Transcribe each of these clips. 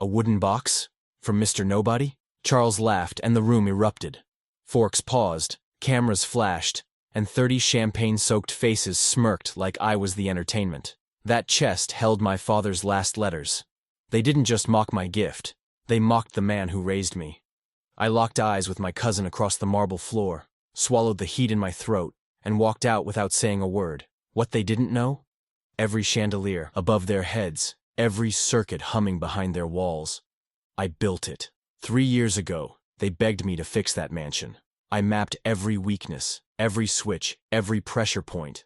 A wooden box? From Mr. Nobody? Charles laughed, and the room erupted. Forks paused, cameras flashed, and 30 champagne-soaked faces smirked like I was the entertainment. That chest held my father's last letters. They didn't just mock my gift, they mocked the man who raised me. I locked eyes with my cousin across the marble floor, swallowed the heat in my throat, and walked out without saying a word. What they didn't know? Every chandelier above their heads, every circuit humming behind their walls. I built it. 3 years ago, they begged me to fix that mansion. I mapped every weakness, every switch, every pressure point.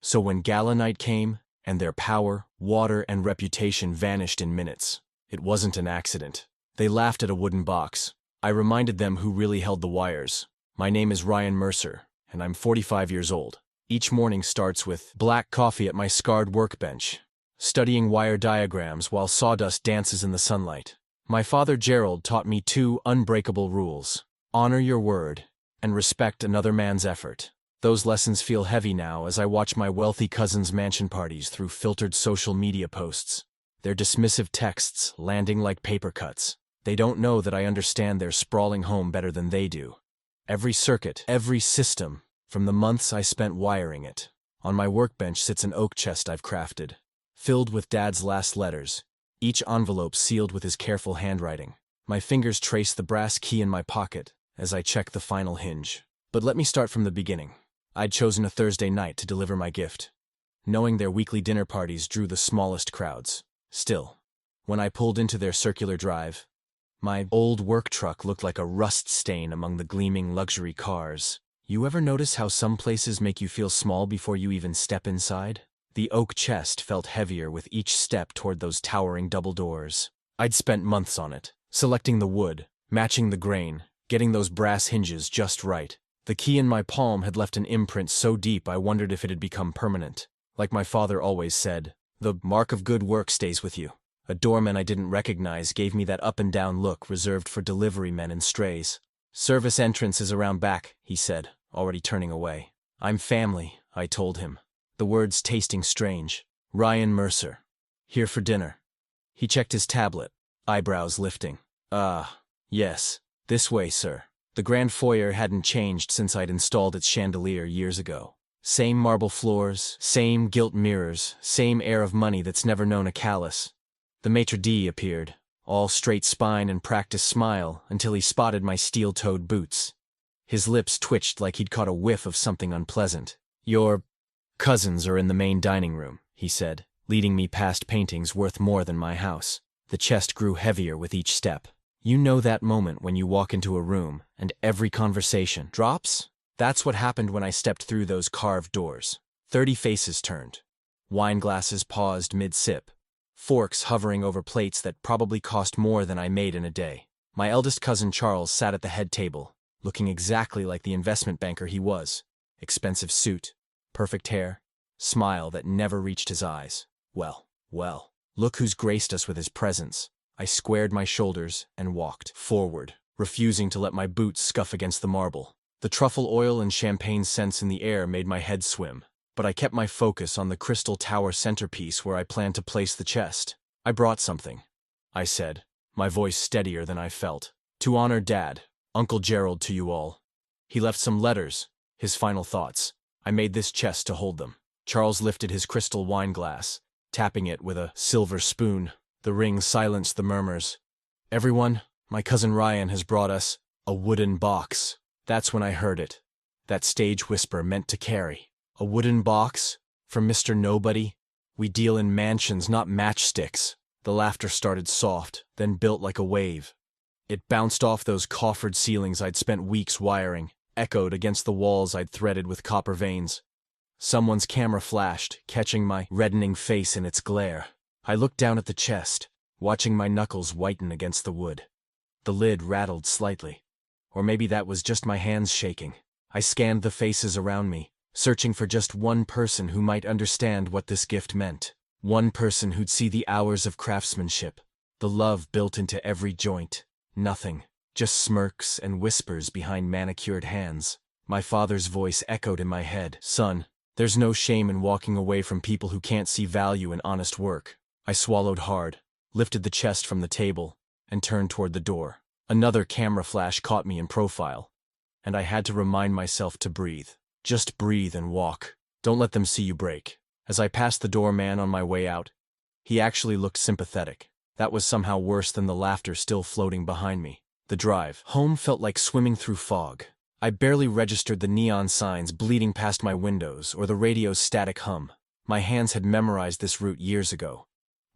So when gala night came, and their power, water, and reputation vanished in minutes, it wasn't an accident. They laughed at a wooden box. I reminded them who really held the wires. My name is Ryan Mercer, and I'm 45 years old. Each morning starts with black coffee at my scarred workbench, studying wire diagrams while sawdust dances in the sunlight. My father Jeered taught me 2 unbreakable rules: honor your word, and respect another man's effort. Those lessons feel heavy now as I watch my wealthy cousin's mansion parties through filtered social media posts. Their dismissive texts landing like paper cuts. They don't know that I understand their sprawling home better than they do. Every circuit, every system, from the months I spent wiring it. On my workbench sits an oak chest I've crafted, filled with Dad's last letters, each envelope sealed with his careful handwriting. My fingers trace the brass key in my pocket as I check the final hinge. But let me start from the beginning. I'd chosen a Thursday night to deliver my gift, knowing their weekly dinner parties drew the smallest crowds. Still, when I pulled into their circular drive, my old work truck looked like a rust stain among the gleaming luxury cars. You ever notice how some places make you feel small before you even step inside? The oak chest felt heavier with each step toward those towering double doors. I'd spent months on it, selecting the wood, matching the grain, getting those brass hinges just right. The key in my palm had left an imprint so deep I wondered if it had become permanent. Like my father always said, the mark of good work stays with you. A doorman I didn't recognize gave me that up-and-down look reserved for delivery men and strays. Service entrance is around back, he said, already turning away. I'm family, I told him, the words tasting strange. Ryan Mercer. Here for dinner. He checked his tablet, eyebrows lifting. Yes. This way, sir. The grand foyer hadn't changed since I'd installed its chandelier years ago. Same marble floors, same gilt mirrors, same air of money that's never known a callous. The maitre d' appeared, all straight spine and practiced smile until he spotted my steel-toed boots. His lips twitched like he'd caught a whiff of something unpleasant. Your cousins are in the main dining room, he said, leading me past paintings worth more than my house. The chest grew heavier with each step. You know that moment when you walk into a room and every conversation drops? That's what happened when I stepped through those carved doors. 30 faces turned. Wine glasses paused mid-sip. Forks hovering over plates that probably cost more than I made in a day. My eldest cousin Charles sat at the head table, looking exactly like the investment banker he was. Expensive suit, perfect hair, smile that never reached his eyes. Well, look who's graced us with his presence. I squared my shoulders and walked forward, refusing to let my boots scuff against the marble. The truffle oil and champagne scents in the air made my head swim, but I kept my focus on the crystal tower centerpiece where I planned to place the chest. I brought something, I said, my voice steadier than I felt. To honor Dad, Uncle Jeered to you all. He left some letters, his final thoughts. I made this chest to hold them. Charles lifted his crystal wine glass, tapping it with a silver spoon. The ring silenced the murmurs. Everyone, my cousin Ryan has brought us a wooden box. That's when I heard it. That stage whisper meant to carry. A wooden box? From Mr. Nobody? We deal in mansions, not matchsticks. The laughter started soft, then built like a wave. It bounced off those coffered ceilings I'd spent weeks wiring, echoed against the walls I'd threaded with copper veins. Someone's camera flashed, catching my reddening face in its glare. I looked down at the chest, watching my knuckles whiten against the wood. The lid rattled slightly. Or maybe that was just my hands shaking. I scanned the faces around me, searching for just one person who might understand what this gift meant. One person who'd see the hours of craftsmanship, the love built into every joint. Nothing, just smirks and whispers behind manicured hands. My father's voice echoed in my head. Son, there's no shame in walking away from people who can't see value in honest work. I swallowed hard. lifted the chest from the table, and turned toward the door. Another camera flash caught me in profile, and I had to remind myself to breathe. Just breathe and walk. Don't let them see you break. As I passed the doorman on my way out, he actually looked sympathetic. That was somehow worse than the laughter still floating behind me. The drive home felt like swimming through fog. I barely registered the neon signs bleeding past my windows or the radio's static hum. My hands had memorized this route years ago.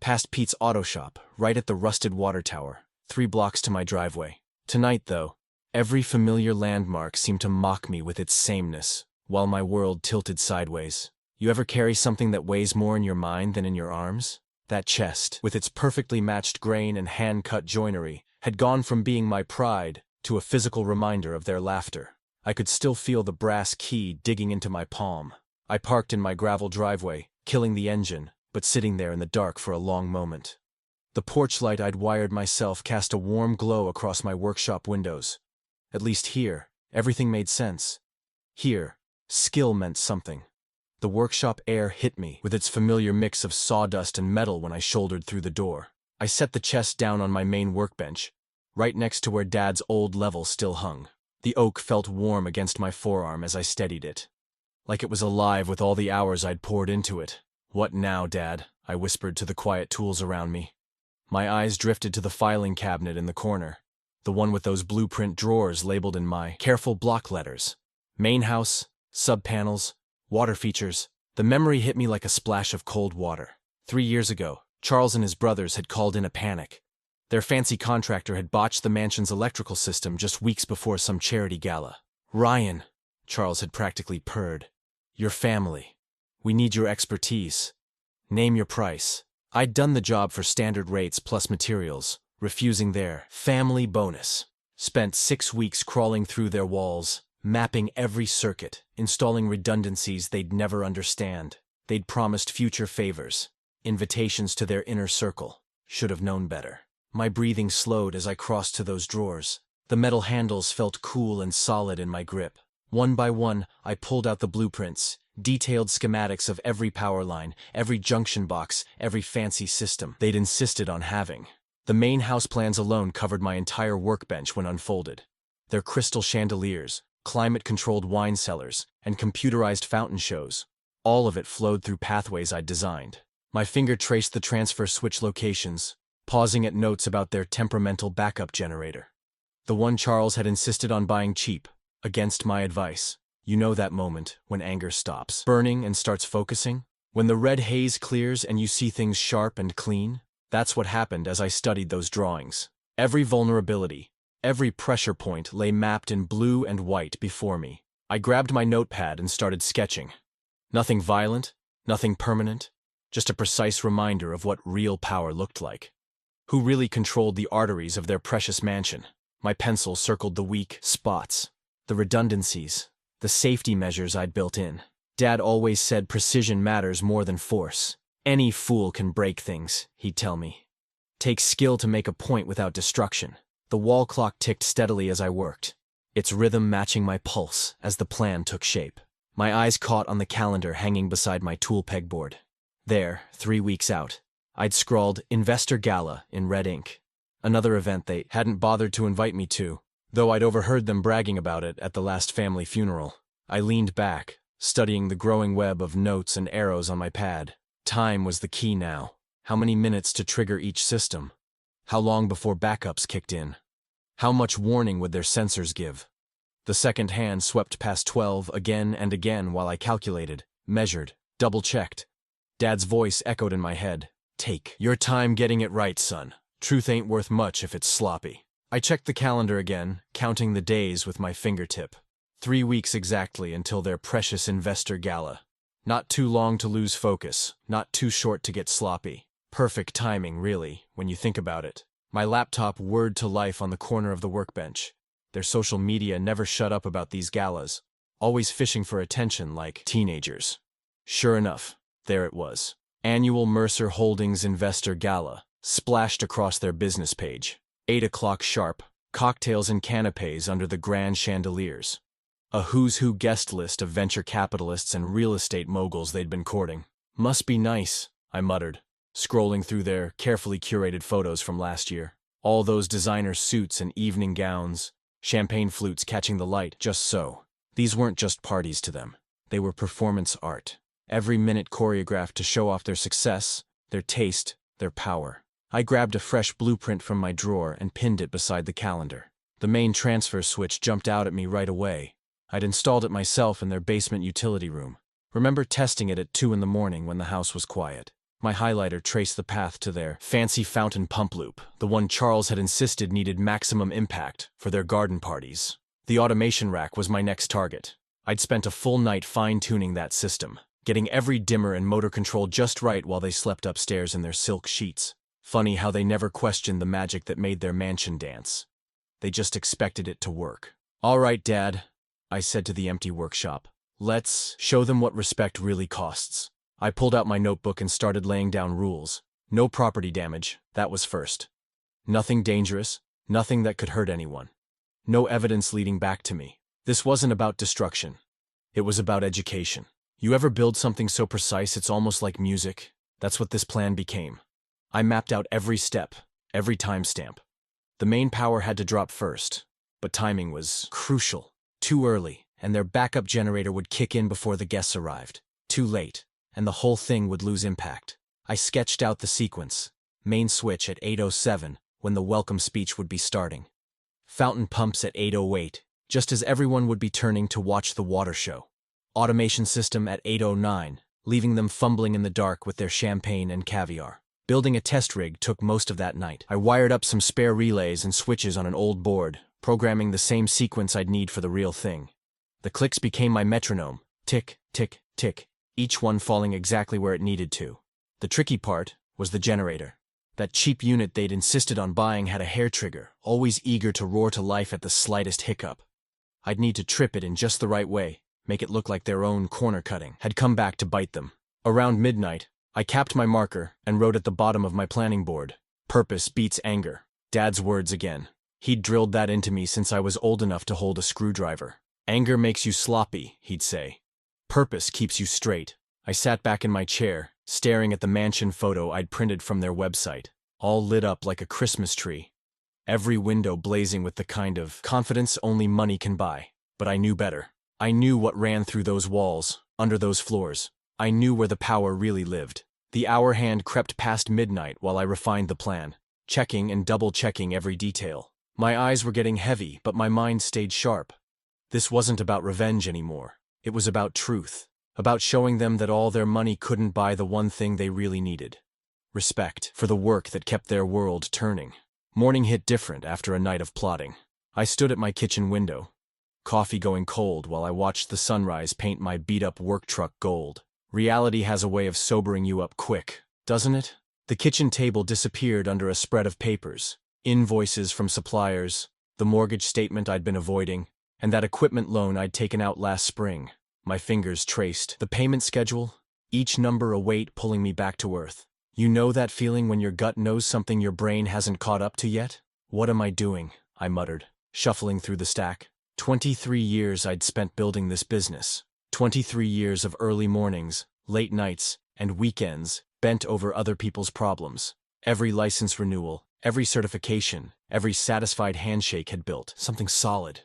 Past Pete's auto shop, right at the rusted water tower, 3 blocks to my driveway. Tonight, though, every familiar landmark seemed to mock me with its sameness, while my world tilted sideways. You ever carry something that weighs more in your mind than in your arms? That chest, with its perfectly matched grain and hand-cut joinery, had gone from being my pride to a physical reminder of their laughter. I could still feel the brass key digging into my palm. I parked in my gravel driveway, killing the engine, but sitting there in the dark for a long moment. The porch light I'd wired myself cast a warm glow across my workshop windows. At least here, everything made sense. Here, skill meant something. The workshop air hit me with its familiar mix of sawdust and metal when I shouldered through the door. I set the chest down on my main workbench, right next to where Dad's old level still hung. The oak felt warm against my forearm as I steadied it, like it was alive with all the hours I'd poured into it. "What now, Dad?" I whispered to the quiet tools around me. My eyes drifted to the filing cabinet in the corner, the one with those blueprint drawers labeled in my careful block letters. Main house, sub-panels, water features. The memory hit me like a splash of cold water. 3 years ago, Charles and his brothers had called in a panic. Their fancy contractor had botched the mansion's electrical system just weeks before some charity gala. "Ryan," Charles had practically purred, "your family. We need your expertise. Name your price." I'd done the job for standard rates plus materials, refusing their family bonus. Spent 6 weeks crawling through their walls, mapping every circuit, installing redundancies they'd never understand. They'd promised future favors, invitations to their inner circle. Should have known better. My breathing slowed as I crossed to those drawers. The metal handles felt cool and solid in my grip. One by one, I pulled out the blueprints, detailed schematics of every power line, every junction box, every fancy system they'd insisted on having. The main house plans alone covered my entire workbench when unfolded. Their crystal chandeliers, climate-controlled wine cellars, and computerized fountain shows. All of it flowed through pathways I'd designed. My finger traced the transfer switch locations, pausing at notes about their temperamental backup generator. The one Charles had insisted on buying cheap, against my advice. You know that moment when anger stops burning and starts focusing? When the red haze clears and you see things sharp and clean? That's what happened as I studied those drawings. Every vulnerability, every pressure point lay mapped in blue and white before me. I grabbed my notepad and started sketching. Nothing violent, nothing permanent, just a precise reminder of what real power looked like. Who really controlled the arteries of their precious mansion? My pencil circled the weak spots, the redundancies, the safety measures I'd built in. Dad always said precision matters more than force. Any fool can break things, he'd tell me. Takes skill to make a point without destruction. The wall clock ticked steadily as I worked, its rhythm matching my pulse as the plan took shape. My eyes caught on the calendar hanging beside my tool pegboard. There, 3 weeks out, I'd scrawled Investor Gala in red ink. Another event they hadn't bothered to invite me to, though I'd overheard them bragging about it at the last family funeral. I leaned back, studying the growing web of notes and arrows on my pad. Time was the key now. How many minutes to trigger each system? How long before backups kicked in? How much warning would their sensors give? The second hand swept past 12 again and again while I calculated, measured, double-checked. Dad's voice echoed in my head. "Take your time getting it right, son. Truth ain't worth much if it's sloppy." I checked the calendar again, counting the days with my fingertip. 3 weeks exactly until their precious investor gala. Not too long to lose focus, not too short to get sloppy. Perfect timing, really, when you think about it. My laptop whirred to life on the corner of the workbench. Their social media never shut up about these galas, always fishing for attention like teenagers. Sure enough, there it was. Annual Mercer Holdings Investor Gala, splashed across their business page. 8 o'clock sharp, cocktails and canapes under the grand chandeliers. A who's who guest list of venture capitalists and real estate moguls they'd been courting. "Must be nice," I muttered. scrolling through their carefully curated photos from last year. All those designer suits and evening gowns, champagne flutes catching the light just so. These weren't just parties to them. They were performance art. Every minute choreographed to show off their success, their taste, their power. I grabbed a fresh blueprint from my drawer and pinned it beside the calendar. The main transfer switch jumped out at me right away. I'd installed it myself in their basement utility room. Remember testing it at 2 in the morning when the house was quiet. My highlighter traced the path to their fancy fountain pump loop, the one Charles had insisted needed maximum impact for their garden parties. The automation rack was my next target. I'd spent a full night fine-tuning that system, getting every dimmer and motor control just right while they slept upstairs in their silk sheets. Funny how they never questioned the magic that made their mansion dance. They just expected it to work. "All right, Dad," I said to the empty workshop. "Let's show them what respect really costs." I pulled out my notebook and started laying down rules. No property damage, that was first. Nothing dangerous, nothing that could hurt anyone. No evidence leading back to me. This wasn't about destruction. It was about education. You ever build something so precise it's almost like music? That's what this plan became. I mapped out every step, every timestamp. The main power had to drop first, but timing was crucial. Too early, and their backup generator would kick in before the guests arrived. Too late, and the whole thing would lose impact. I sketched out the sequence. Main switch at 8:07, when the welcome speech would be starting. Fountain pumps at 8:08, just as everyone would be turning to watch the water show. Automation system at 8:09, leaving them fumbling in the dark with their champagne and caviar. Building a test rig took most of that night. I wired up some spare relays and switches on an old board, programming the same sequence I'd need for the real thing. The clicks became my metronome. Tick, tick, tick, each one falling exactly where it needed to. The tricky part was the generator. That cheap unit they'd insisted on buying had a hair trigger, always eager to roar to life at the slightest hiccup. I'd need to trip it in just the right way, make it look like their own corner cutting had come back to bite them. Around midnight, I capped my marker and wrote at the bottom of my planning board, "Purpose beats anger." Dad's words again. He'd drilled that into me since I was old enough to hold a screwdriver. "Anger makes you sloppy," he'd say. "Purpose keeps you straight." I sat back in my chair, staring at the mansion photo I'd printed from their website, all lit up like a Christmas tree. Every window blazing with the kind of confidence only money can buy. But I knew better. I knew what ran through those walls, under those floors. I knew where the power really lived. The hour hand crept past midnight while I refined the plan, checking and double-checking every detail. My eyes were getting heavy, but my mind stayed sharp. This wasn't about revenge anymore. It was about truth, about showing them that all their money couldn't buy the one thing they really needed. Respect for the work that kept their world turning. Morning hit different after a night of plotting. I stood at my kitchen window, coffee going cold while I watched the sunrise paint my beat-up work truck gold. Reality has a way of sobering you up quick, doesn't it? The kitchen table disappeared under a spread of papers. Invoices from suppliers, the mortgage statement I'd been avoiding, and that equipment loan I'd taken out last spring. My fingers traced the payment schedule, each number a weight pulling me back to earth. You know that feeling when your gut knows something your brain hasn't caught up to yet? "What am I doing?" I muttered, shuffling through the stack. 23 years I'd spent building this business. 23 years of early mornings, late nights, and weekends bent over other people's problems. Every license renewal, every certification, every satisfied handshake had built something solid,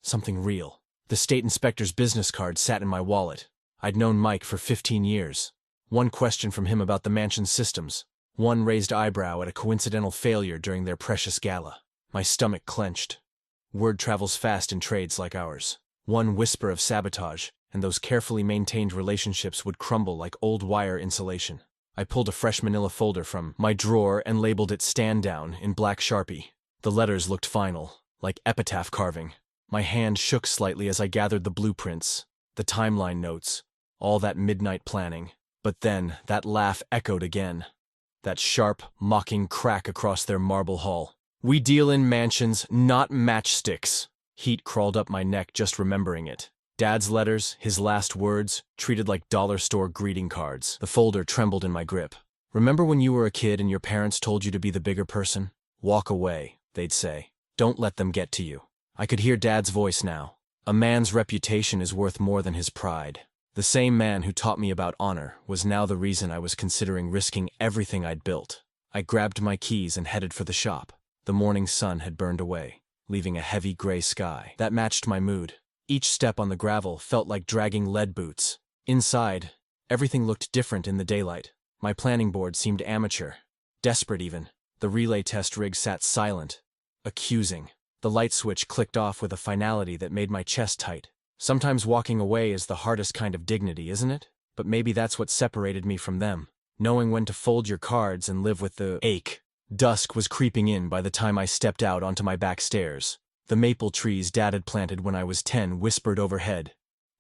something real. The state inspector's business card sat in my wallet. I'd known Mike for 15 years. One question from him about the mansion's systems. One raised eyebrow at a coincidental failure during their precious gala. My stomach clenched. Word travels fast in trades like ours. One whisper of sabotage, and those carefully maintained relationships would crumble like old wire insulation. I pulled a fresh manila folder from my drawer and labeled it "Stand Down" in black Sharpie. The letters looked final, like epitaph carving. My hand shook slightly as I gathered the blueprints, the timeline notes, all that midnight planning. But then, that laugh echoed again. That sharp, mocking crack across their marble hall. "We deal in mansions, not matchsticks." Heat crawled up my neck just remembering it. Dad's letters, his last words, treated like dollar store greeting cards. The folder trembled in my grip. "Remember when you were a kid and your parents told you to be the bigger person? Walk away," they'd say. "Don't let them get to you." I could hear Dad's voice now. "A man's reputation is worth more than his pride." The same man who taught me about honor was now the reason I was considering risking everything I'd built. I grabbed my keys and headed for the shop. The morning sun had burned away, leaving a heavy gray sky that matched my mood. Each step on the gravel felt like dragging lead boots. Inside, everything looked different in the daylight. My planning board seemed amateur, desperate even. The relay test rig sat silent, accusing. The light switch clicked off with a finality that made my chest tight. Sometimes walking away is the hardest kind of dignity, isn't it? But maybe that's what separated me from them, knowing when to fold your cards and live with the ache. Dusk was creeping in by the time I stepped out onto my back stairs. The maple trees Dad had planted when I was 10 whispered overhead,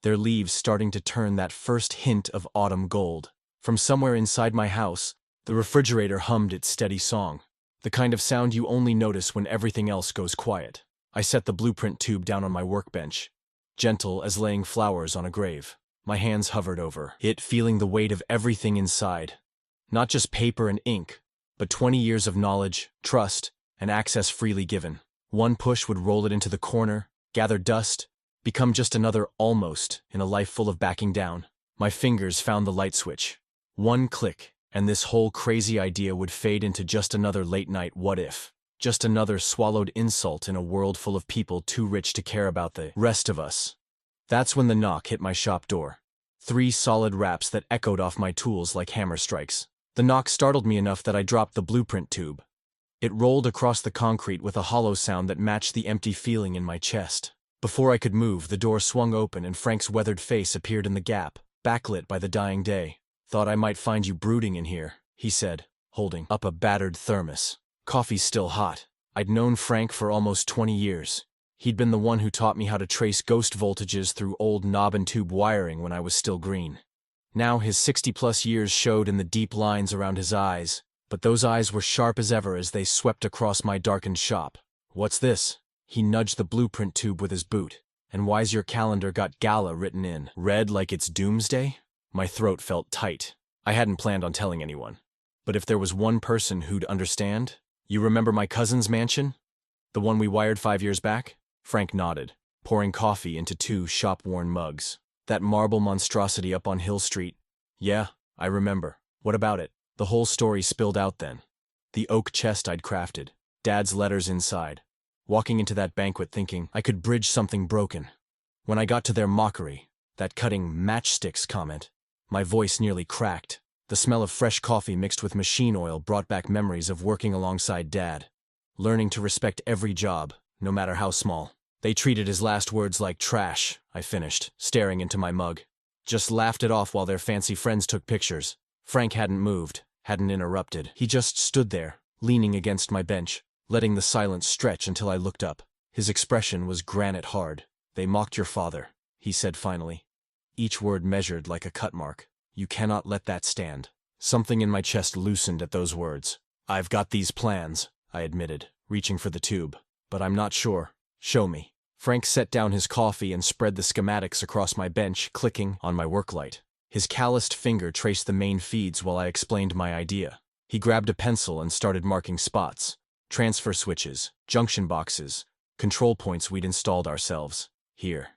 their leaves starting to turn that first hint of autumn gold. From somewhere inside my house, the refrigerator hummed its steady song, the kind of sound you only notice when everything else goes quiet. I set the blueprint tube down on my workbench, gentle as laying flowers on a grave. My hands hovered over it, feeling the weight of everything inside. Not just paper and ink, but 20 years of knowledge, trust, and access freely given. One push would roll it into the corner, gather dust, become just another almost in a life full of backing down. My fingers found the light switch. One click, and this whole crazy idea would fade into just another late-night what-if. Just another swallowed insult in a world full of people too rich to care about the rest of us. That's when the knock hit my shop door. 3 solid raps that echoed off my tools like hammer strikes. The knock startled me enough that I dropped the blueprint tube. It rolled across the concrete with a hollow sound that matched the empty feeling in my chest. Before I could move, the door swung open and Frank's weathered face appeared in the gap, backlit by the dying day. "Thought I might find you brooding in here," he said, holding up a battered thermos. "Coffee's still hot." I'd known Frank for almost 20 years. He'd been the one who taught me how to trace ghost voltages through old knob and tube wiring when I was still green. Now his 60-plus years showed in the deep lines around his eyes, but those eyes were sharp as ever as they swept across my darkened shop. "What's this?" He nudged the blueprint tube with his boot. "And why's your calendar got gala written in red like it's doomsday?" My throat felt tight. I hadn't planned on telling anyone. But if there was one person who'd understand... "You remember my cousin's mansion? The one we wired 5 years back?" Frank nodded, pouring coffee into 2 shop-worn mugs. "That marble monstrosity up on Hill Street?" "Yeah, I remember." "What about it?" The whole story spilled out then. The oak chest I'd crafted, Dad's letters inside. Walking into that banquet thinking I could bridge something broken. When I got to their mockery, that cutting matchsticks comment, my voice nearly cracked. The smell of fresh coffee mixed with machine oil brought back memories of working alongside Dad, learning to respect every job, no matter how small. "They treated his last words like trash," I finished, staring into my mug. "Just laughed it off while their fancy friends took pictures." Frank hadn't moved, hadn't interrupted. He just stood there, leaning against my bench, letting the silence stretch until I looked up. His expression was granite hard. "They mocked your father," he said finally. Each word measured like a cut mark. "You cannot let that stand." Something in my chest loosened at those words. "I've got these plans," I admitted, reaching for the tube. "But I'm not sure." "Show me." Frank set down his coffee and spread the schematics across my bench, clicking on my work light. His calloused finger traced the main feeds while I explained my idea. He grabbed a pencil and started marking spots. Transfer switches, junction boxes, control points we'd installed ourselves. "Here,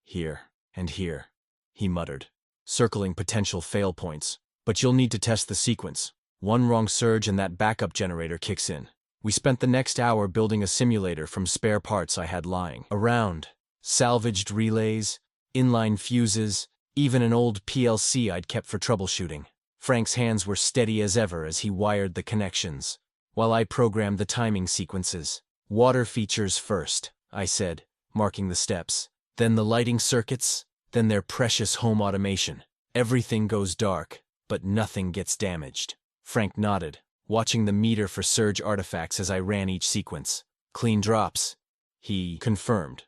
here, and here," he muttered, circling potential fail points. "But you'll need to test the sequence. One wrong surge and that backup generator kicks in." We spent the next hour building a simulator from spare parts I had lying around. Salvaged relays, inline fuses, even an old PLC I'd kept for troubleshooting. Frank's hands were steady as ever as he wired the connections, while I programmed the timing sequences. "Water features first," I said, marking the steps. "Then the lighting circuits, then their precious home automation. Everything goes dark, but nothing gets damaged." Frank nodded, watching the meter for surge artifacts as I ran each sequence. "Clean drops," he confirmed.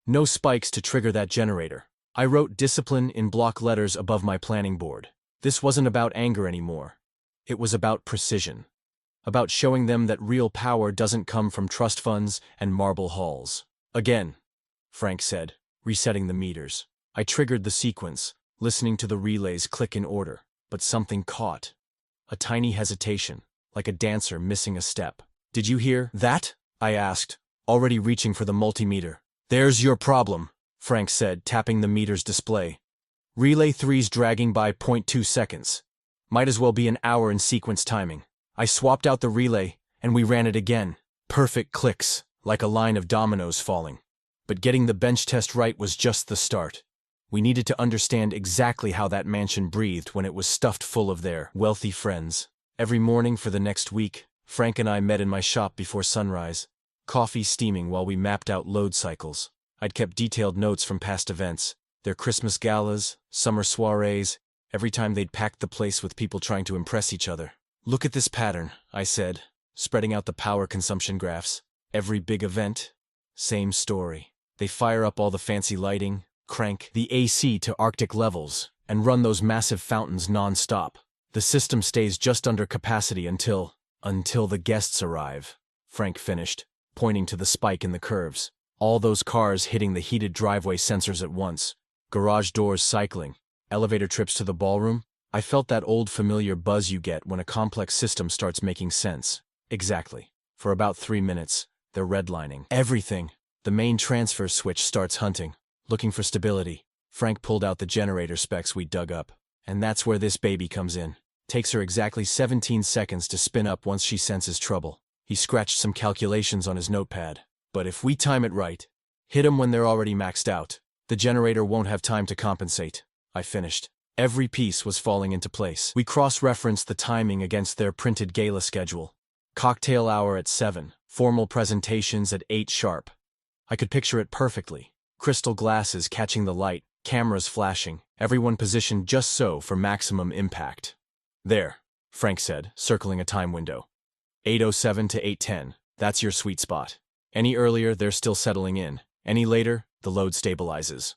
"No spikes to trigger that generator." I wrote discipline in block letters above my planning board. This wasn't about anger anymore. It was about precision. About showing them that real power doesn't come from trust funds and marble halls. "Again," Frank said, resetting the meters. I triggered the sequence, listening to the relays click in order, but something caught. A tiny hesitation, like a dancer missing a step. "Did you hear that?" I asked, already reaching for the multimeter. "There's your problem," Frank said, tapping the meter's display. Relay 3's dragging by 0.2 seconds. Might as well be an hour in sequence timing. I swapped out the relay, and we ran it again. Perfect clicks, like a line of dominoes falling. But getting the bench test right was just the start. We needed to understand exactly how that mansion breathed when it was stuffed full of their wealthy friends. Every morning for the next week, Frank and I met in my shop before sunrise, coffee steaming while we mapped out load cycles. I'd kept detailed notes from past events, their Christmas galas, summer soirees, every time they'd packed the place with people trying to impress each other. Look at this pattern, I said, spreading out the power consumption graphs. Every big event, same story. They fire up all the fancy lighting, crank the AC to Arctic levels, and run those massive fountains non-stop. The system stays just under capacity until the guests arrive, Frank finished, pointing to the spike in the curves. All those cars hitting the heated driveway sensors at once, garage doors cycling, elevator trips to the ballroom. I felt that old familiar buzz you get when a complex system starts making sense. Exactly. For about 3 minutes, they're redlining everything. The main transfer switch starts hunting, looking for stability. Frank pulled out the generator specs we dug up. And that's where this baby comes in. Takes her exactly 17 seconds to spin up once she senses trouble. He scratched some calculations on his notepad. But if we time it right, hit them when they're already maxed out, the generator won't have time to compensate. I finished. Every piece was falling into place. We cross-referenced the timing against their printed gala schedule. Cocktail hour at 7, formal presentations at 8 sharp. I could picture it perfectly. Crystal glasses catching the light, cameras flashing, everyone positioned just so for maximum impact. There, Frank said, circling a time window. 8:07 to 8:10, that's your sweet spot. Any earlier, they're still settling in. Any later, the load stabilizes.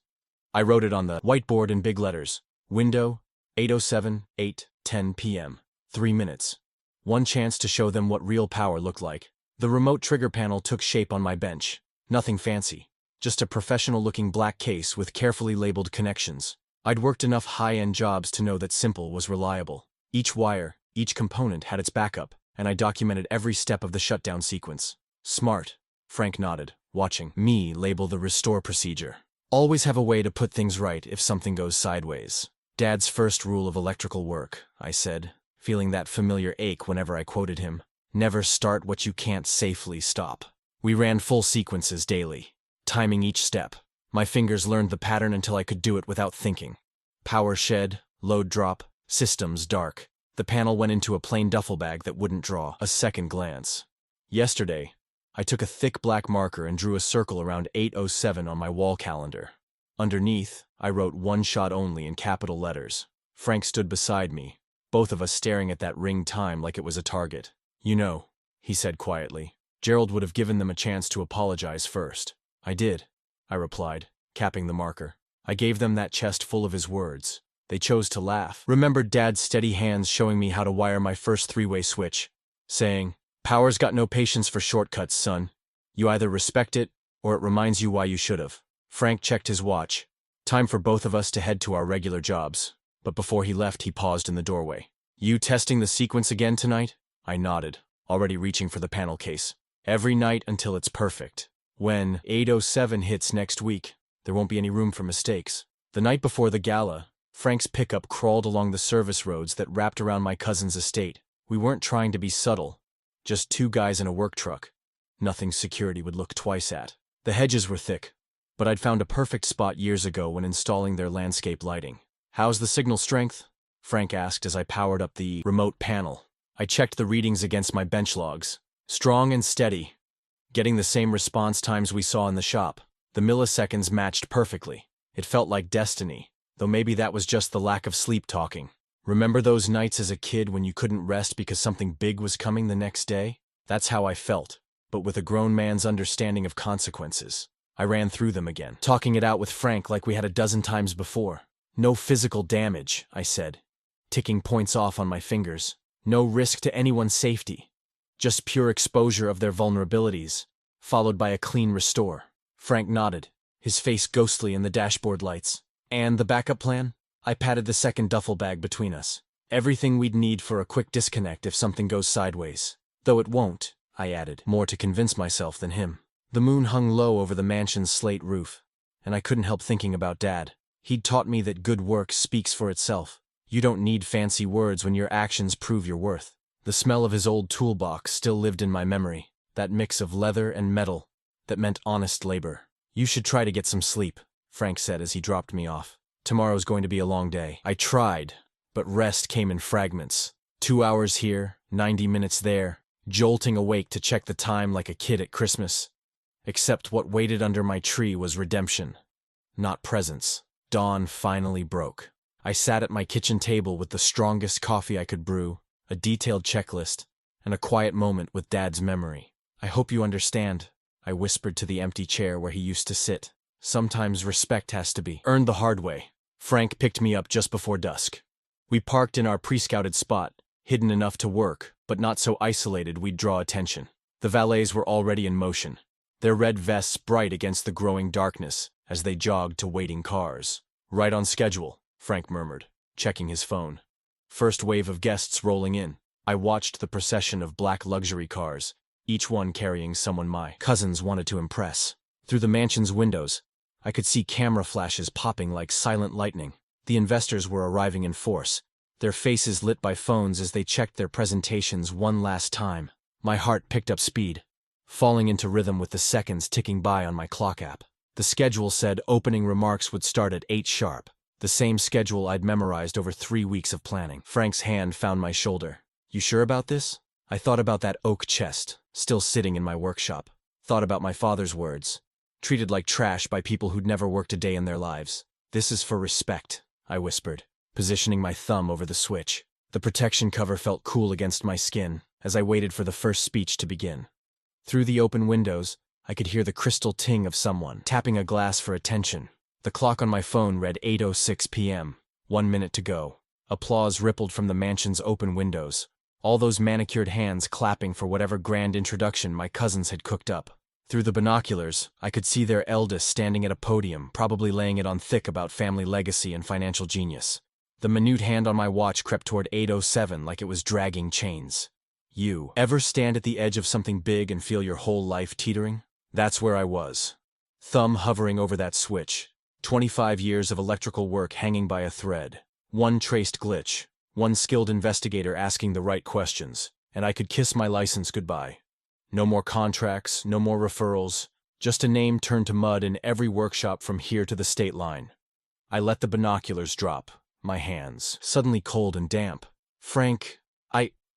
I wrote it on the whiteboard in big letters. Window, 8:07, 8:10 p.m. 3 minutes. One chance to show them what real power looked like. The remote trigger panel took shape on my bench. Nothing fancy. Just a professional-looking black case with carefully labeled connections. I'd worked enough high-end jobs to know that simple was reliable. Each wire, each component had its backup, and I documented every step of the shutdown sequence. Smart, Frank nodded, watching me label the restore procedure. Always have a way to put things right if something goes sideways. Dad's first rule of electrical work, I said, feeling that familiar ache whenever I quoted him. Never start what you can't safely stop. We ran full sequences daily, timing each step. My fingers learned the pattern until I could do it without thinking. Power shed, load drop, systems dark. The panel went into a plain duffel bag that wouldn't draw a second glance. Yesterday, I took a thick black marker and drew a circle around 8:07 on my wall calendar. Underneath, I wrote one shot only in capital letters. Frank stood beside me, both of us staring at that ring time like it was a target. You know, he said quietly, Gerald would have given them a chance to apologize first. I did, I replied, capping the marker. I gave them that chest full of his words. They chose to laugh. Remembered Dad's steady hands showing me how to wire my first three-way switch, saying, "Power's got no patience for shortcuts, son. You either respect it, or it reminds you why you should've." Frank checked his watch. Time for both of us to head to our regular jobs. But before he left, he paused in the doorway. "You testing the sequence again tonight?" I nodded, already reaching for the panel case. "Every night until it's perfect. When 8:07 hits next week, there won't be any room for mistakes." The night before the gala, Frank's pickup crawled along the service roads that wrapped around my cousin's estate. We weren't trying to be subtle, just two guys in a work truck. Nothing security would look twice at. The hedges were thick, but I'd found a perfect spot years ago when installing their landscape lighting. "How's the signal strength?" Frank asked as I powered up the remote panel. I checked the readings against my bench logs. Strong and steady, getting the same response times we saw in the shop. The milliseconds matched perfectly. It felt like destiny, though maybe that was just the lack of sleep talking. Remember those nights as a kid when you couldn't rest because something big was coming the next day? That's how I felt, but with a grown man's understanding of consequences. I ran through them again, talking it out with Frank like we had a dozen times before. "No physical damage," I said, ticking points off on my fingers. "No risk to anyone's safety. Just pure exposure of their vulnerabilities, followed by a clean restore." Frank nodded, his face ghostly in the dashboard lights. "And the backup plan?" I patted the second duffel bag between us. "Everything we'd need for a quick disconnect if something goes sideways. Though it won't," I added, more to convince myself than him. The moon hung low over the mansion's slate roof, and I couldn't help thinking about Dad. He'd taught me that good work speaks for itself. You don't need fancy words when your actions prove your worth. The smell of his old toolbox still lived in my memory, that mix of leather and metal that meant honest labor. You should try to get some sleep, Frank said as he dropped me off. Tomorrow's going to be a long day. I tried, but rest came in fragments. 2 hours here, 90 minutes there, jolting awake to check the time like a kid at Christmas. Except what waited under my tree was redemption, not presence. Dawn finally broke. I sat at my kitchen table with the strongest coffee I could brew, a detailed checklist, and a quiet moment with Dad's memory. I hope you understand, I whispered to the empty chair where he used to sit. Sometimes respect has to be earned the hard way. Frank picked me up just before dusk. We parked in our pre-scouted spot, hidden enough to work, but not so isolated we'd draw attention. The valets were already in motion, their red vests bright against the growing darkness as they jogged to waiting cars. Right on schedule, Frank murmured, checking his phone. First wave of guests rolling in. I watched the procession of black luxury cars, each one carrying someone my cousins wanted to impress. Through the mansion's windows, I could see camera flashes popping like silent lightning. The investors were arriving in force, their faces lit by phones as they checked their presentations one last time. My heart picked up speed, falling into rhythm with the seconds ticking by on my clock app. The schedule said opening remarks would start at 8 sharp, the same schedule I'd memorized over 3 weeks of planning. Frank's hand found my shoulder. You sure about this? I thought about that oak chest, still sitting in my workshop. Thought about my father's words, treated like trash by people who'd never worked a day in their lives. This is for respect, I whispered, positioning my thumb over the switch. The protection cover felt cool against my skin as I waited for the first speech to begin. Through the open windows, I could hear the crystal ting of someone tapping a glass for attention. The clock on my phone read 8:06 p.m., 1 minute to go. Applause rippled from the mansion's open windows, all those manicured hands clapping for whatever grand introduction my cousins had cooked up. Through the binoculars, I could see their eldest standing at a podium, probably laying it on thick about family legacy and financial genius. The minute hand on my watch crept toward 8:07 like it was dragging chains. You ever stand at the edge of something big and feel your whole life teetering? That's where I was. Thumb hovering over that switch. 25 years of electrical work hanging by a thread. One traced glitch. One skilled investigator asking the right questions. And I could kiss my license goodbye. No more contracts, no more referrals. Just a name turned to mud in every workshop from here to the state line. I let the binoculars drop. My hands, suddenly cold and damp. Frank,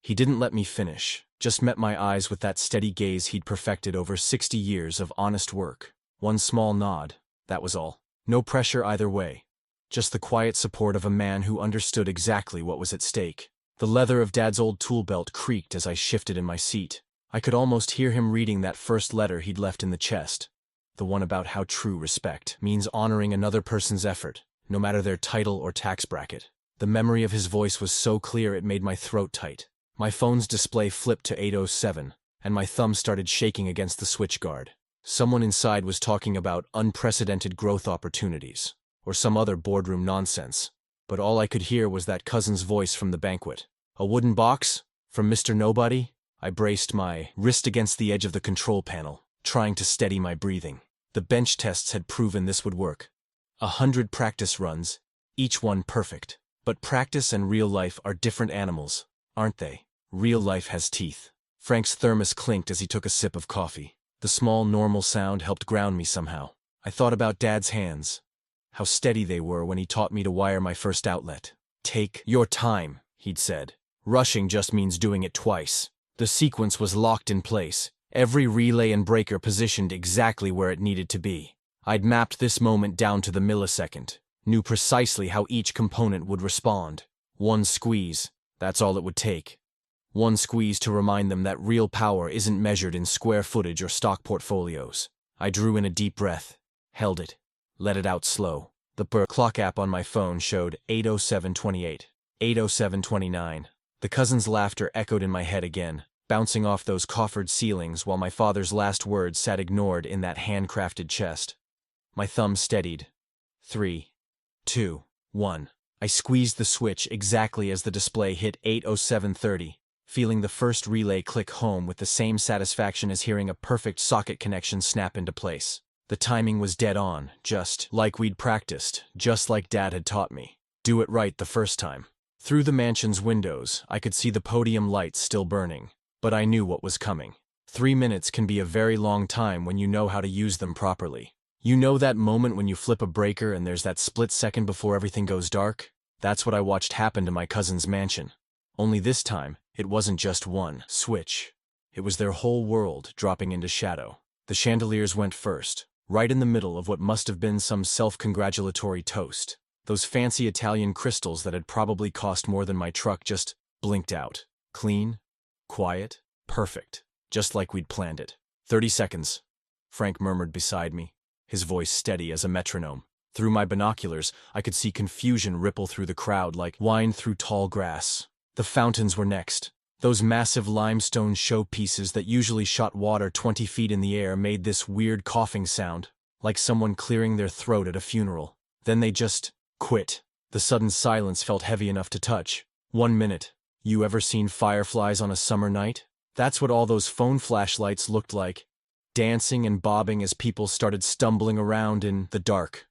He didn't let me finish. Just met my eyes with that steady gaze he'd perfected over 60 years of honest work. One small nod, that was all. No pressure either way. Just the quiet support of a man who understood exactly what was at stake. The leather of Dad's old tool belt creaked as I shifted in my seat. I could almost hear him reading that first letter he'd left in the chest. The one about how true respect means honoring another person's effort, no matter their title or tax bracket. The memory of his voice was so clear it made my throat tight. My phone's display flipped to 8:07, and my thumb started shaking against the switch guard. Someone inside was talking about unprecedented growth opportunities, or some other boardroom nonsense, but all I could hear was that cousin's voice from the banquet. A wooden box? From Mr. Nobody? I braced my wrist against the edge of the control panel, trying to steady my breathing. The bench tests had proven this would work. 100 practice runs, each one perfect. But practice and real life are different animals, aren't they? Real life has teeth. Frank's thermos clinked as he took a sip of coffee. The small, normal sound helped ground me somehow. I thought about Dad's hands. How steady they were when he taught me to wire my first outlet. Take your time, he'd said. Rushing just means doing it twice. The sequence was locked in place, every relay and breaker positioned exactly where it needed to be. I'd mapped this moment down to the millisecond, knew precisely how each component would respond. One squeeze, that's all it would take. One squeeze to remind them that real power isn't measured in square footage or stock portfolios. I drew in a deep breath, held it, let it out slow. The clock app on my phone showed 8:07:28, 8:07:29. The cousin's laughter echoed in my head again, bouncing off those coffered ceilings while my father's last words sat ignored in that handcrafted chest. My thumb steadied. 3, 2, 1. I squeezed the switch exactly as the display hit 8:07:30. Feeling the first relay click home with the same satisfaction as hearing a perfect socket connection snap into place. The timing was dead on, just like we'd practiced, just like Dad had taught me. Do it right the first time. Through the mansion's windows, I could see the podium lights still burning, but I knew what was coming. 3 minutes can be a very long time when you know how to use them properly. You know that moment when you flip a breaker and there's that split second before everything goes dark? That's what I watched happen to my cousin's mansion. Only this time, it wasn't just one switch. It was their whole world dropping into shadow. The chandeliers went first, right in the middle of what must have been some self-congratulatory toast. Those fancy Italian crystals that had probably cost more than my truck just blinked out. Clean, quiet, perfect, just like we'd planned it. 30 seconds, Frank murmured beside me, his voice steady as a metronome. Through my binoculars, I could see confusion ripple through the crowd like wine through tall grass. The fountains were next. Those massive limestone showpieces that usually shot water 20 feet in the air made this weird coughing sound, like someone clearing their throat at a funeral. Then they just quit. The sudden silence felt heavy enough to touch. 1 minute. You ever seen fireflies on a summer night? That's what all those phone flashlights looked like, dancing and bobbing as people started stumbling around in the dark.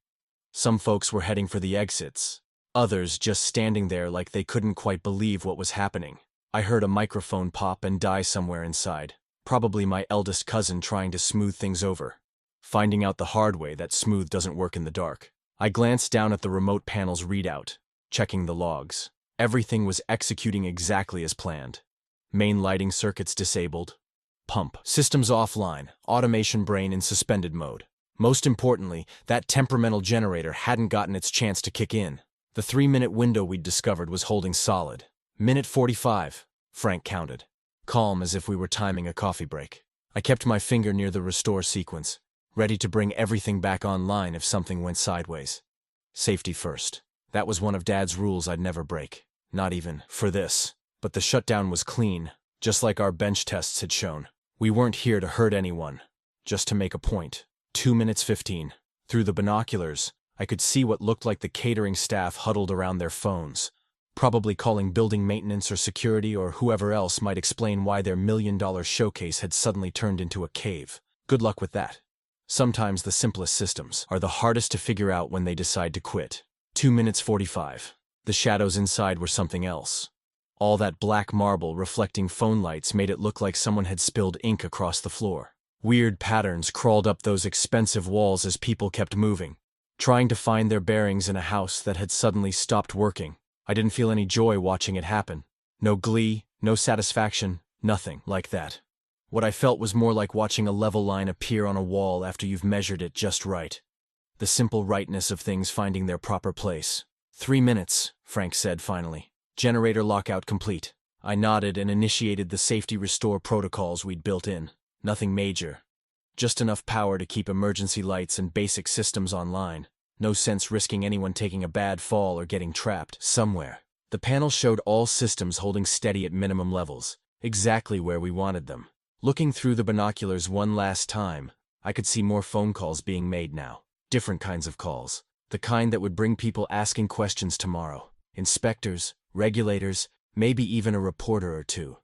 Some folks were heading for the exits, others just standing there like they couldn't quite believe what was happening. I heard a microphone pop and die somewhere inside, probably my eldest cousin trying to smooth things over, finding out the hard way that smooth doesn't work in the dark. I glanced down at the remote panel's readout, checking the logs. Everything was executing exactly as planned. Main lighting circuits disabled. Pump systems offline, automation brain in suspended mode. Most importantly, that temperamental generator hadn't gotten its chance to kick in. The 3-minute window we'd discovered was holding solid. Minute 45, Frank counted, calm as if we were timing a coffee break. I kept my finger near the restore sequence, ready to bring everything back online if something went sideways. Safety first. That was one of Dad's rules I'd never break. Not even for this. But the shutdown was clean, just like our bench tests had shown. We weren't here to hurt anyone, just to make a point. 2 minutes 15. Through the binoculars, I could see what looked like the catering staff huddled around their phones, probably calling building maintenance or security or whoever else might explain why their $1 million showcase had suddenly turned into a cave. Good luck with that. Sometimes the simplest systems are the hardest to figure out when they decide to quit. 2 minutes 45. The shadows inside were something else. All that black marble reflecting phone lights made it look like someone had spilled ink across the floor. Weird patterns crawled up those expensive walls as people kept moving, trying to find their bearings in a house that had suddenly stopped working. I didn't feel any joy watching it happen. No glee, no satisfaction, nothing like that. What I felt was more like watching a level line appear on a wall after you've measured it just right. The simple rightness of things finding their proper place. 3 minutes, Frank said finally. Generator lockout complete. I nodded and initiated the safety restore protocols we'd built in. Nothing major. Just enough power to keep emergency lights and basic systems online. No sense risking anyone taking a bad fall or getting trapped somewhere. The panel showed all systems holding steady at minimum levels, exactly where we wanted them. Looking through the binoculars one last time, I could see more phone calls being made now. Different kinds of calls. The kind that would bring people asking questions tomorrow. Inspectors, regulators, maybe even a reporter or two.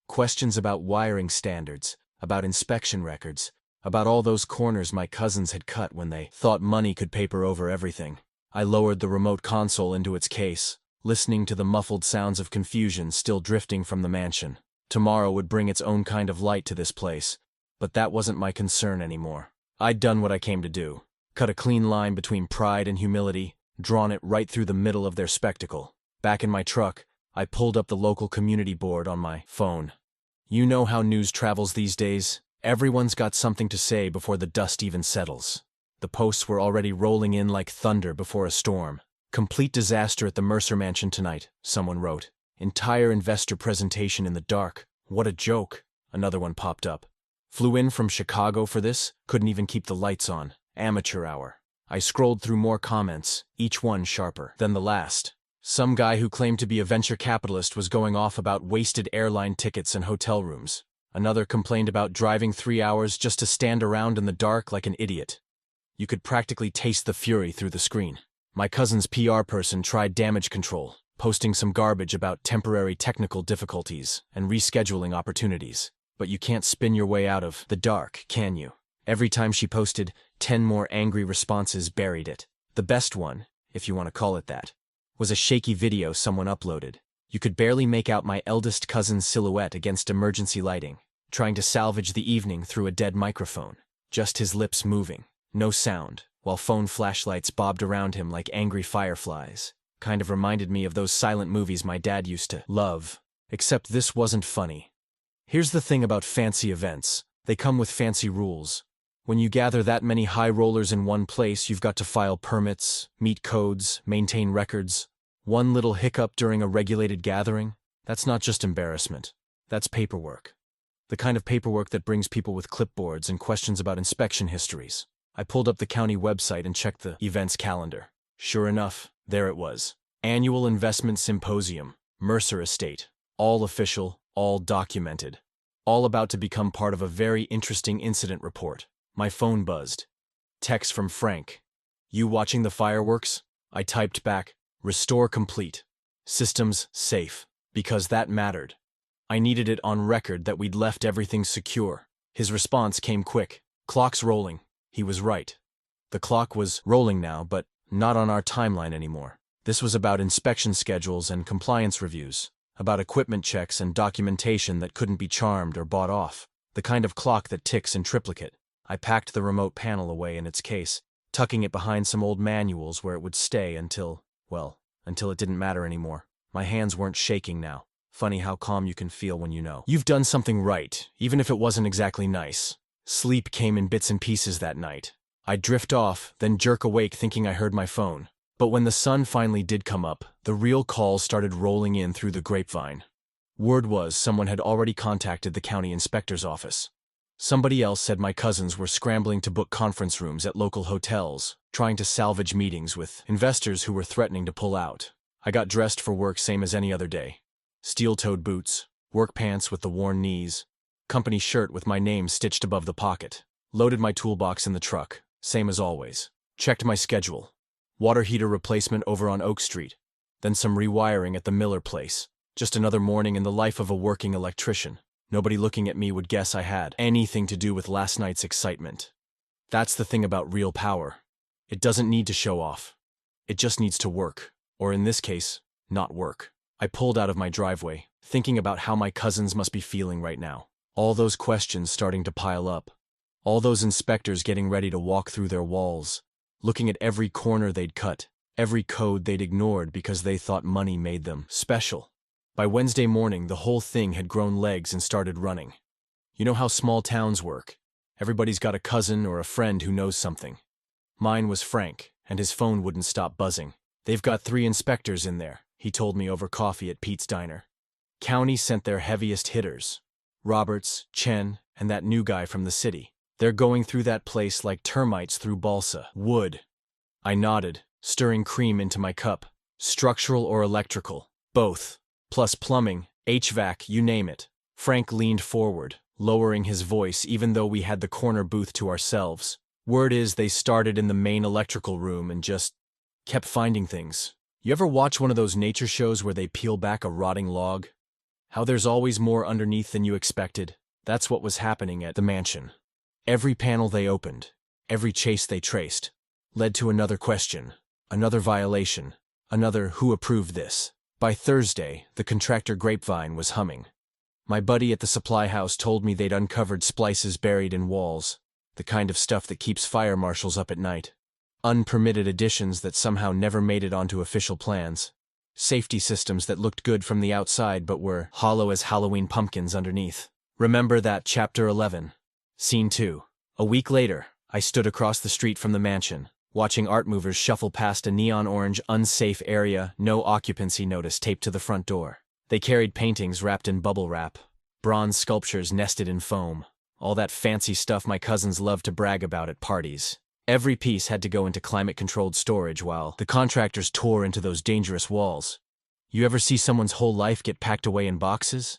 Questions about wiring standards, about inspection records, about all those corners my cousins had cut when they thought money could paper over everything. I lowered the remote console into its case, listening to the muffled sounds of confusion still drifting from the mansion. Tomorrow would bring its own kind of light to this place, but that wasn't my concern anymore. I'd done what I came to do. Cut a clean line between pride and humility, drawn it right through the middle of their spectacle. Back in my truck, I pulled up the local community board on my phone. You know how news travels these days. Everyone's got something to say before the dust even settles. The posts were already rolling in like thunder before a storm. Complete disaster at the Mercer Mansion tonight, someone wrote. Entire investor presentation in the dark. What a joke. Another one popped up. Flew in from Chicago for this, couldn't even keep the lights on. Amateur hour. I scrolled through more comments, each one sharper than the last. Some guy who claimed to be a venture capitalist was going off about wasted airline tickets and hotel rooms. Another complained about driving 3 hours just to stand around in the dark like an idiot. You could practically taste the fury through the screen. My cousin's PR person tried damage control, posting some garbage about temporary technical difficulties and rescheduling opportunities. But you can't spin your way out of the dark, can you? Every time she posted, 10 more angry responses buried it. The best one, if you want to call it that, was a shaky video someone uploaded. You could barely make out my eldest cousin's silhouette against emergency lighting, trying to salvage the evening through a dead microphone. Just his lips moving, no sound, while phone flashlights bobbed around him like angry fireflies. Kind of reminded me of those silent movies my dad used to love. Except this wasn't funny. Here's the thing about fancy events. They come with fancy rules. When you gather that many high rollers in one place, you've got to file permits, meet codes, maintain records. One little hiccup during a regulated gathering, that's not just embarrassment. That's paperwork. The kind of paperwork that brings people with clipboards and questions about inspection histories. I pulled up the county website and checked the events calendar. Sure enough, there it was. Annual Investment Symposium, Mercer Estate. All official, all documented. All about to become part of a very interesting incident report. My phone buzzed. Text from Frank. "You watching the fireworks?" I typed back, "Restore complete. Systems safe." Because that mattered. I needed it on record that we'd left everything secure. His response came quick. "Clock's rolling." He was right. The clock was rolling now, but not on our timeline anymore. This was about inspection schedules and compliance reviews, about equipment checks and documentation that couldn't be charmed or bought off, the kind of clock that ticks in triplicate. I packed the remote panel away in its case, tucking it behind some old manuals where it would stay until it didn't matter anymore. My hands weren't shaking now. Funny how calm you can feel when you know you've done something right, even if it wasn't exactly nice. Sleep came in bits and pieces that night. I'd drift off, then jerk awake thinking I heard my phone. But when the sun finally did come up, the real calls started rolling in through the grapevine. Word was someone had already contacted the county inspector's office. Somebody else said my cousins were scrambling to book conference rooms at local hotels, trying to salvage meetings with investors who were threatening to pull out. I got dressed for work same as any other day. Steel-toed boots, work pants with the worn knees, company shirt with my name stitched above the pocket. Loaded my toolbox in the truck, same as always. Checked my schedule. Water heater replacement over on Oak Street. Then some rewiring at the Miller place. Just another morning in the life of a working electrician. Nobody looking at me would guess I had anything to do with last night's excitement. That's the thing about real power. It doesn't need to show off. It just needs to work. Or in this case, not work. I pulled out of my driveway, thinking about how my cousins must be feeling right now. All those questions starting to pile up. All those inspectors getting ready to walk through their walls. Looking at every corner they'd cut, every code they'd ignored because they thought money made them special. By Wednesday morning, the whole thing had grown legs and started running. You know how small towns work. Everybody's got a cousin or a friend who knows something. Mine was Frank, and his phone wouldn't stop buzzing. "They've got 3 inspectors in there," he told me over coffee at Pete's Diner. County sent their heaviest hitters. Roberts, Chen, and that new guy from the city. They're going through that place like termites through balsa wood. I nodded, stirring cream into my cup. Structural or electrical? Both. Plus plumbing, HVAC, you name it. Frank leaned forward, lowering his voice even though we had the corner booth to ourselves. Word is they started in the main electrical room and just kept finding things. You ever watch one of those nature shows where they peel back a rotting log? How there's always more underneath than you expected? That's what was happening at the mansion. Every panel they opened, every chase they traced, led to another question, another violation, another "who approved this?" By Thursday, the contractor grapevine was humming. My buddy at the supply house told me they'd uncovered splices buried in walls, the kind of stuff that keeps fire marshals up at night. Unpermitted additions that somehow never made it onto official plans. Safety systems that looked good from the outside but were hollow as Halloween pumpkins underneath. Remember that Chapter 11? Scene 2. A week later, I stood across the street from the mansion, watching art movers shuffle past a neon-orange unsafe area, no occupancy notice taped to the front door. They carried paintings wrapped in bubble wrap, bronze sculptures nested in foam, all that fancy stuff my cousins loved to brag about at parties. Every piece had to go into climate-controlled storage while the contractors tore into those dangerous walls. You ever see someone's whole life get packed away in boxes?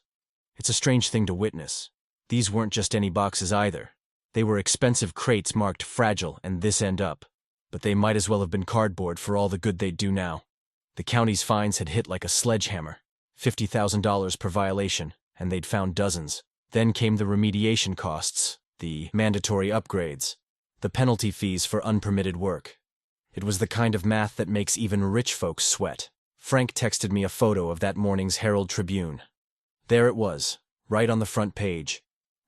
It's a strange thing to witness. These weren't just any boxes either. They were expensive crates marked fragile and this end up. But they might as well have been cardboard for all the good they'd do now. The county's fines had hit like a sledgehammer. $50,000 per violation, and they'd found dozens. Then came the remediation costs. the mandatory upgrades, the penalty fees for unpermitted work. It was the kind of math that makes even rich folks sweat. Frank texted me a photo of that morning's Herald Tribune. There it was, right on the front page.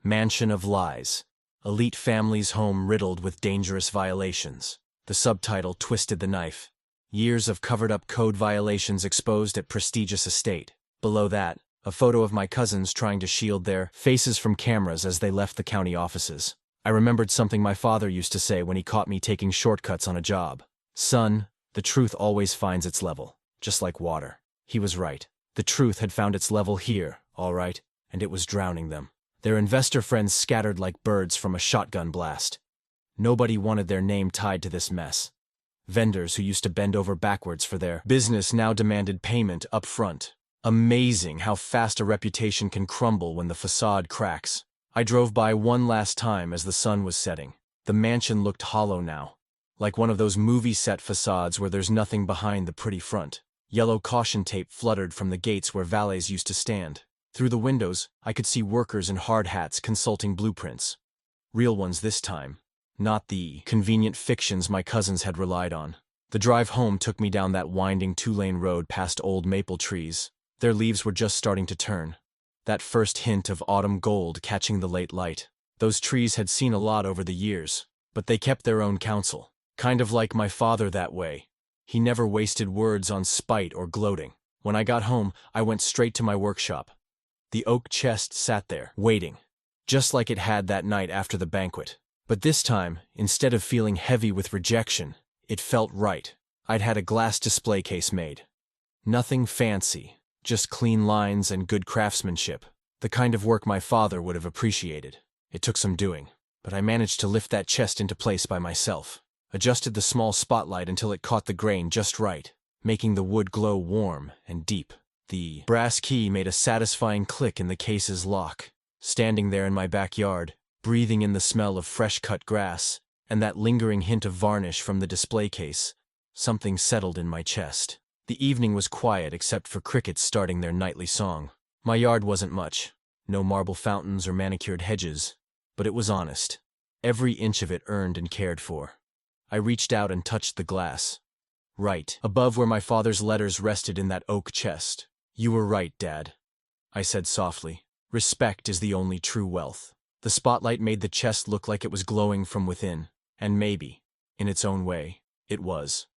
Mansion of Lies. Elite family's home riddled with dangerous violations. The subtitle twisted the knife. Years of covered-up code violations exposed at prestigious estate. Below that, a photo of my cousins trying to shield their faces from cameras as they left the county offices. I remembered something my father used to say when he caught me taking shortcuts on a job. Son, the truth always finds its level, just like water. He was right. The truth had found its level here, all right, and it was drowning them. Their investor friends scattered like birds from a shotgun blast. Nobody wanted their name tied to this mess. Vendors who used to bend over backwards for their business now demanded payment up front. Amazing how fast a reputation can crumble when the facade cracks. I drove by one last time as the sun was setting. The mansion looked hollow now, like one of those movie set facades where there's nothing behind the pretty front. Yellow caution tape fluttered from the gates where valets used to stand. Through the windows, I could see workers in hard hats consulting blueprints. Real ones this time, not the convenient fictions my cousins had relied on. The drive home took me down that winding two-lane road past old maple trees. Their leaves were just starting to turn. That first hint of autumn gold catching the late light. Those trees had seen a lot over the years, but they kept their own counsel. Kind of like my father that way. He never wasted words on spite or gloating. When I got home, I went straight to my workshop. The oak chest sat there, waiting, just like it had that night after the banquet. But this time, instead of feeling heavy with rejection, it felt right. I'd had a glass display case made. Nothing fancy, just clean lines and good craftsmanship. The kind of work my father would have appreciated. It took some doing, but I managed to lift that chest into place by myself. Adjusted the small spotlight until it caught the grain just right, making the wood glow warm and deep. The brass key made a satisfying click in the case's lock. Standing there in my backyard, breathing in the smell of fresh-cut grass, and that lingering hint of varnish from the display case, something settled in my chest. The evening was quiet except for crickets starting their nightly song. My yard wasn't much, no marble fountains or manicured hedges, but it was honest. Every inch of it earned and cared for. I reached out and touched the glass. Right, above where my father's letters rested in that oak chest. "You were right, Dad," I said softly. "Respect is the only true wealth." The spotlight made the chest look like it was glowing from within, and maybe, in its own way, it was.